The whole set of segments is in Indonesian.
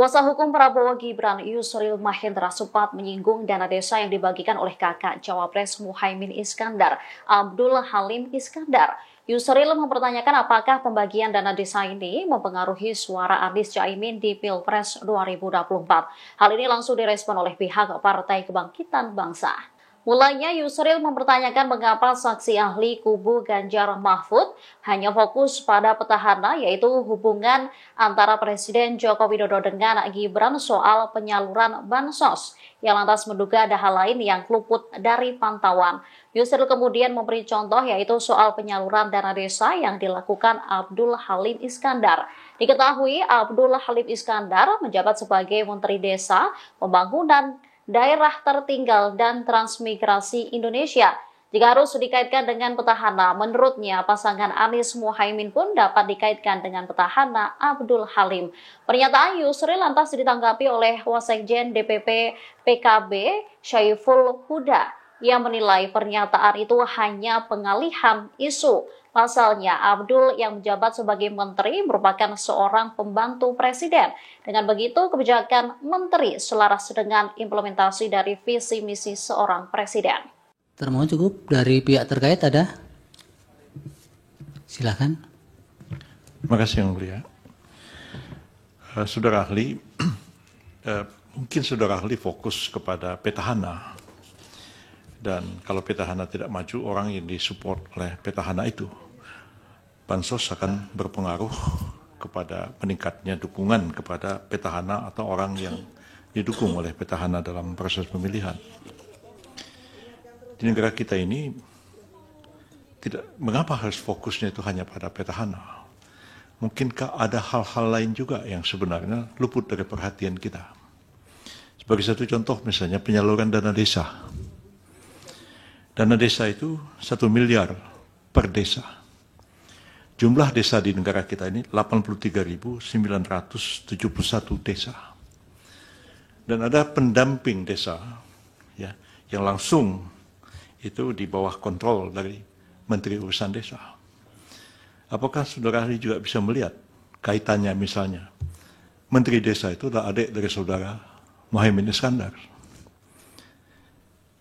Kuasa hukum Prabowo Gibran Yusril Mahendra sempat menyinggung dana desa yang dibagikan oleh kakak Cawapres Muhaimin Iskandar, Abdul Halim Iskandar. Yusril mempertanyakan apakah pembagian dana desa ini mempengaruhi suara Anies Caimin di Pilpres 2024. Hal ini langsung direspon oleh pihak Partai Kebangkitan Bangsa. Mulanya Yusril mempertanyakan mengapa saksi ahli kubu Ganjar Mahfud hanya fokus pada petahana, yaitu hubungan antara Presiden Joko Widodo dengan Gibran soal penyaluran bansos, yang lantas menduga ada hal lain yang luput dari pantauan. Yusril kemudian memberi contoh, yaitu soal penyaluran dana desa yang dilakukan Abdul Halim Iskandar. Diketahui Abdul Halim Iskandar menjabat sebagai Menteri Desa, Pembangunan Daerah Tertinggal dan Transmigrasi Indonesia. Jika harus dikaitkan dengan petahana, menurutnya pasangan Anies Muhaimin pun dapat dikaitkan dengan petahana Abdul Halim. Pernyataan Yusril lantas ditanggapi oleh Wasekjen DPP PKB Syaiful Huda yang menilai pernyataan itu hanya pengalihan isu. Pasalnya, Abdul yang menjabat sebagai menteri merupakan seorang pembantu presiden. Dengan begitu, kebijakan menteri selaras dengan implementasi dari visi misi seorang presiden. Termohon cukup, dari pihak terkait ada? Silakan. Terima kasih Yang Mulia. Saudara ahli, mungkin saudara ahli fokus kepada petahana. Dan kalau petahana tidak maju, orang yang disupport oleh petahana itu, bansos akan berpengaruh kepada meningkatnya dukungan kepada petahana atau orang yang didukung oleh petahana dalam proses pemilihan. Di negara kita ini, mengapa harus fokusnya itu hanya pada petahana? Mungkinkah ada hal-hal lain juga yang sebenarnya luput dari perhatian kita? Sebagai satu contoh misalnya penyaluran dana desa. Dana desa itu 1 miliar per desa. Jumlah desa di negara kita ini 83.971 desa. Dan ada pendamping desa ya, yang langsung itu di bawah kontrol dari Menteri Urusan Desa. Apakah saudara ahli juga bisa melihat kaitannya misalnya Menteri Desa itu adalah adik dari saudara Muhaimin Iskandar.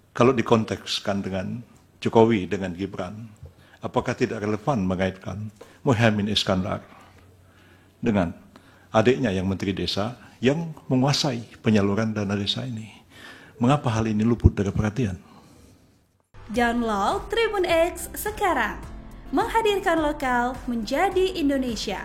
Kalau dikontekskan dengan Jokowi dengan Gibran, apakah tidak relevan mengaitkan Muhaimin Iskandar dengan adiknya yang Menteri Desa yang menguasai penyaluran dana desa ini? Mengapa hal ini luput dari perhatian? Download Tribun X sekarang, menghadirkan lokal menjadi Indonesia.